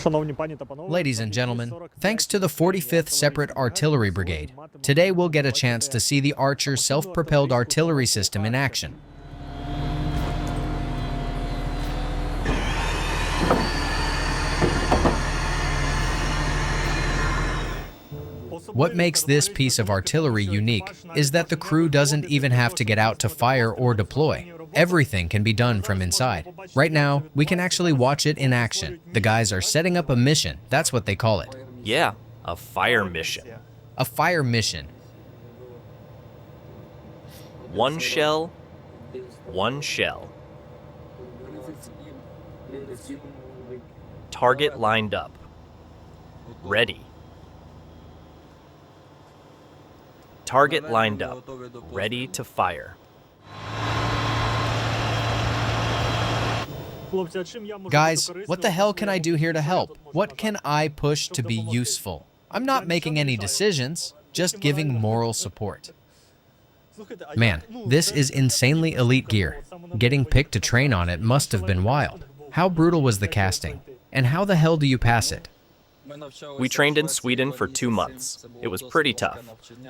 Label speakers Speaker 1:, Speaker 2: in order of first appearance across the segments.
Speaker 1: Ladies and gentlemen, thanks to the 45th Separate Artillery Brigade, today we'll get a chance to see the Archer self-propelled artillery system in action. What makes this piece of artillery unique is that the crew doesn't even have to get out to fire or deploy. Everything can be done from inside. Right now, we can actually watch it in action. The guys are setting up a mission. That's what they call it.
Speaker 2: Yeah, a fire mission.
Speaker 1: A fire mission.
Speaker 2: One shell, one shell. Target lined up. Ready. Target lined up. Ready to fire.
Speaker 1: Guys, what the hell can I do here to help? What can I push to be useful? I'm not making any decisions, just giving moral support. Man, this is insanely elite gear. Getting picked to train on it must have been wild. How brutal was the casting? And how the hell do you pass it?
Speaker 2: We trained in Sweden for 2 months. It was pretty tough.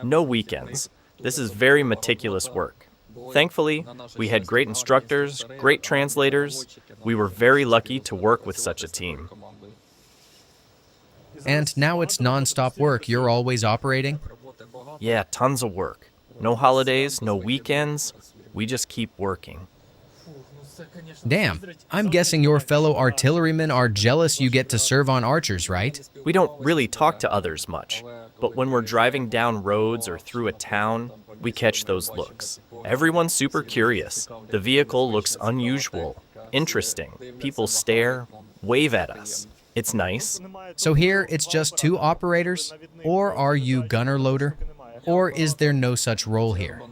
Speaker 2: No weekends. This is very meticulous work. Thankfully, we had great instructors, great translators. We were very lucky to work with such a team.
Speaker 1: And now it's non-stop work. You're always operating?
Speaker 2: Yeah, tons of work. No holidays, no weekends. We just keep working.
Speaker 1: Damn, I'm guessing your fellow artillerymen are jealous you get to serve on Archers, right?
Speaker 2: We don't really talk to others much, but when we're driving down roads or through a town, we catch those looks. Everyone's super curious. The vehicle looks unusual, interesting. People stare, wave at us. It's nice.
Speaker 1: So here it's just 2 operators? Or are you gunner loader? Or is there no such role here?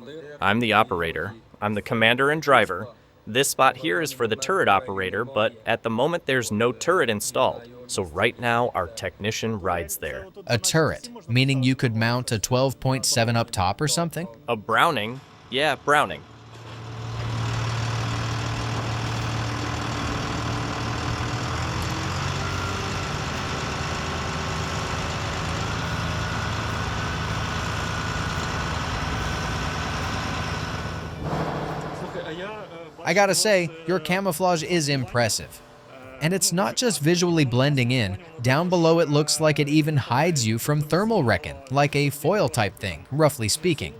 Speaker 2: I'm the operator. I'm the commander and driver. This spot here is for the turret operator, but at the moment there's no turret installed. So right now our technician rides there.
Speaker 1: A turret, meaning you could mount a 12.7 up top or something?
Speaker 2: A Browning? Yeah, Browning.
Speaker 1: I gotta say, your camouflage is impressive. And it's not just visually blending in. Down below it looks like it even hides you from thermal reckon, like a foil type thing, roughly speaking.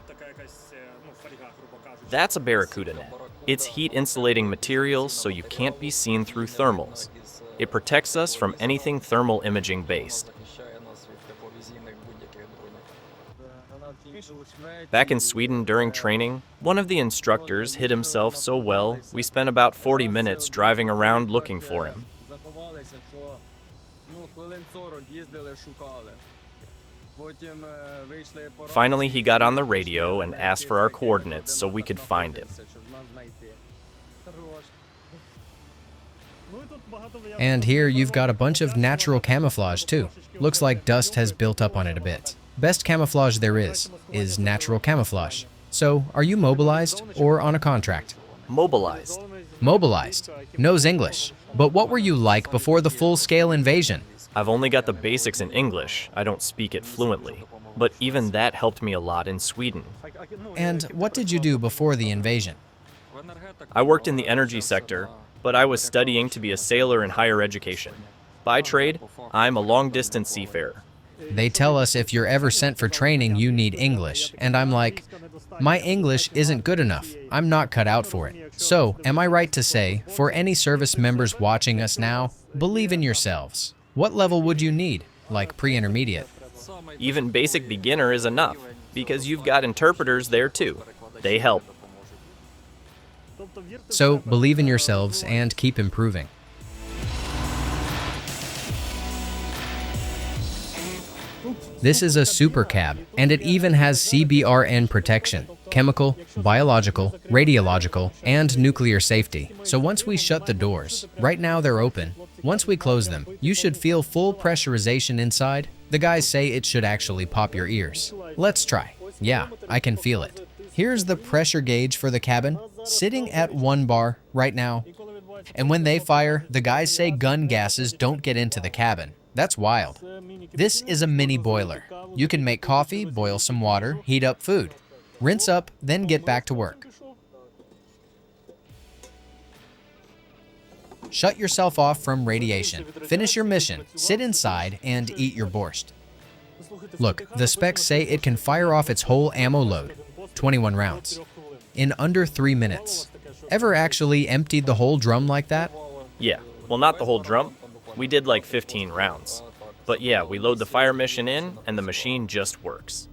Speaker 2: That's a Barracuda net. It's heat insulating material so you can't be seen through thermals. It protects us from anything thermal imaging based. Back in Sweden during training, one of the instructors hid himself so well, we spent about 40 minutes driving around looking for him. Finally, he got on the radio and asked for our coordinates so we could find him.
Speaker 1: And here you've got a bunch of natural camouflage too. Looks like dust has built up on it a bit. Best camouflage there is natural camouflage. So, are you mobilized or on a contract?
Speaker 2: Mobilized.
Speaker 1: Mobilized. Knows English. But what were you like before the full-scale invasion?
Speaker 2: I've only got the basics in English. I don't speak it fluently. But even that helped me a lot in Sweden.
Speaker 1: And what did you do before the invasion?
Speaker 2: I worked in the energy sector, but I was studying to be a sailor in higher education. By trade, I'm a long-distance seafarer.
Speaker 1: They tell us if you're ever sent for training, you need English. And I'm like, my English isn't good enough. I'm not cut out for it. So, am I right to say, for any service members watching us now, believe in yourselves. What level would you need? Like pre-intermediate?
Speaker 2: Even basic beginner is enough, because you've got interpreters there too. They help.
Speaker 1: So, believe in yourselves and keep improving. This is a super cab, and it even has CBRN protection, chemical, biological, radiological, and nuclear safety. So once we shut the doors, right now they're open, once we close them, you should feel full pressurization inside. The guys say it should actually pop your ears. Let's try. Yeah, I can feel it. Here's the pressure gauge for the cabin, sitting at 1 bar right now. And when they fire, the guys say gun gases don't get into the cabin. That's wild. This is a mini boiler. You can make coffee, boil some water, heat up food. Rinse up, then get back to work. Shut yourself off from radiation. Finish your mission, sit inside, and eat your borscht. Look, the specs say it can fire off its whole ammo load, 21 rounds, in under 3 minutes. Ever actually emptied the whole drum like that?
Speaker 2: Yeah, well, not the whole drum. We did like 15 rounds. But yeah, we load the fire mission in, and the machine just works.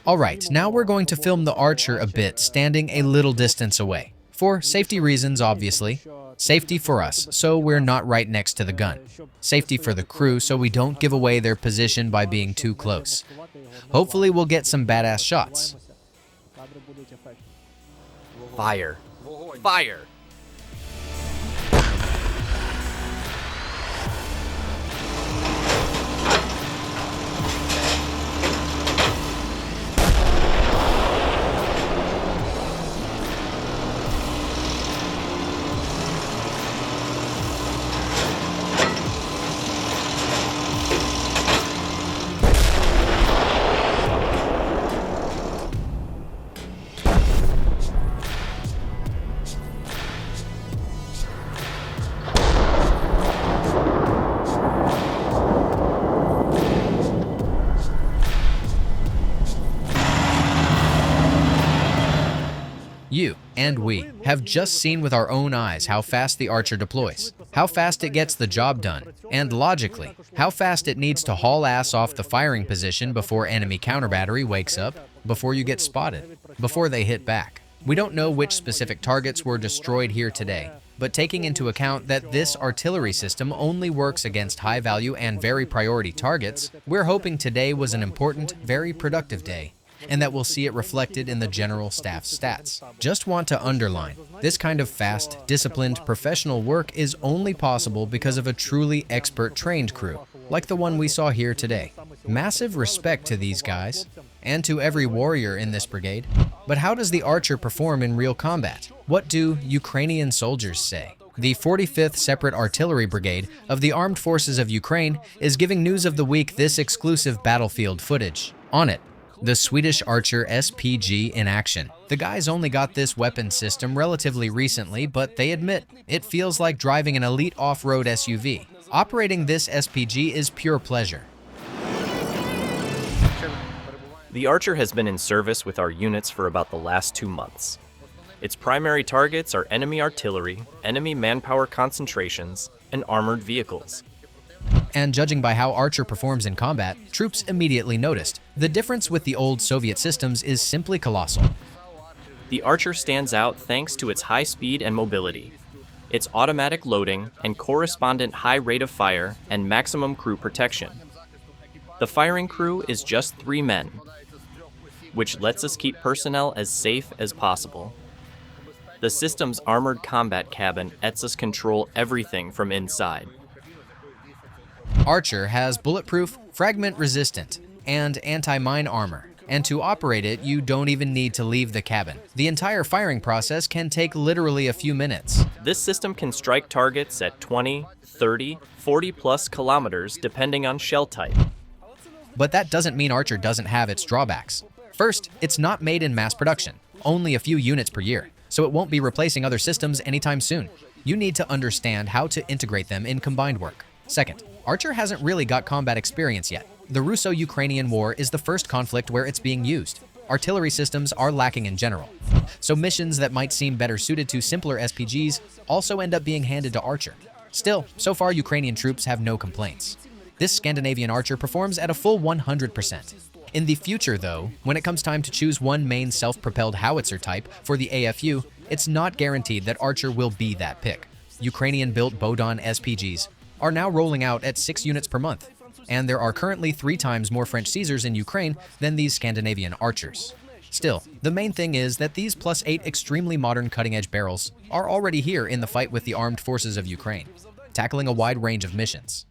Speaker 1: Alright, now we're going to film the archer a bit, standing a little distance away. For safety reasons, obviously. Safety for us, so we're not right next to the gun. Safety for the crew, so we don't give away their position by being too close. Hopefully we'll get some badass shots.
Speaker 2: Fire. Fire!
Speaker 1: You and we have just seen with our own eyes how fast the archer deploys, how fast it gets the job done, and logically, how fast it needs to haul ass off the firing position before enemy counter battery wakes up, before you get spotted, before they hit back. We don't know which specific targets were destroyed here today, but taking into account that this artillery system only works against high-value and very priority targets, we're hoping today was an important, very productive day, and that we'll see it reflected in the general staff's stats. Just want to underline, this kind of fast, disciplined, professional work is only possible because of a truly expert trained crew, like the one we saw here today. Massive respect to these guys, and to every warrior in this brigade. But how does the archer perform in real combat? What do Ukrainian soldiers say? The 45th Separate Artillery Brigade of the Armed Forces of Ukraine is giving news of the week this exclusive battlefield footage. On it, the Swedish Archer SPG in action. The guys only got this weapon system relatively recently, but they admit it feels like driving an elite off-road SUV. Operating this SPG is pure pleasure.
Speaker 2: The Archer has been in service with our units for about the last 2 months. Its primary targets are enemy artillery, enemy manpower concentrations, and armored vehicles.
Speaker 1: And judging by how Archer performs in combat, troops immediately noticed. The difference with the old Soviet systems is simply colossal.
Speaker 2: The Archer stands out thanks to its high speed and mobility, its automatic loading and correspondent high rate of fire and maximum crew protection. The firing crew is just 3 men, which lets us keep personnel as safe as possible. The system's armored combat cabin lets us control everything from inside.
Speaker 1: Archer has bulletproof, fragment-resistant, and anti-mine armor, and to operate it, you don't even need to leave the cabin. The entire firing process can take literally a few minutes.
Speaker 2: This system can strike targets at 20, 30, 40+ kilometers depending on shell type.
Speaker 1: But that doesn't mean Archer doesn't have its drawbacks. First, it's not made in mass production, only a few units per year, so it won't be replacing other systems anytime soon. You need to understand how to integrate them in combined work. Second, Archer hasn't really got combat experience yet. The Russo-Ukrainian War is the first conflict where it's being used. Artillery systems are lacking in general. So missions that might seem better suited to simpler SPGs also end up being handed to Archer. Still, so far Ukrainian troops have no complaints. This Scandinavian Archer performs at a full 100%. In the future though, when it comes time to choose one main self-propelled howitzer type for the AFU, it's not guaranteed that Archer will be that pick. Ukrainian-built Bodon SPGs are now rolling out at 6 units per month, and there are currently 3 times more French Caesars in Ukraine than these Scandinavian Archers. Still, the main thing is that these +8 extremely modern cutting-edge barrels are already here in the fight with the armed forces of Ukraine, tackling a wide range of missions.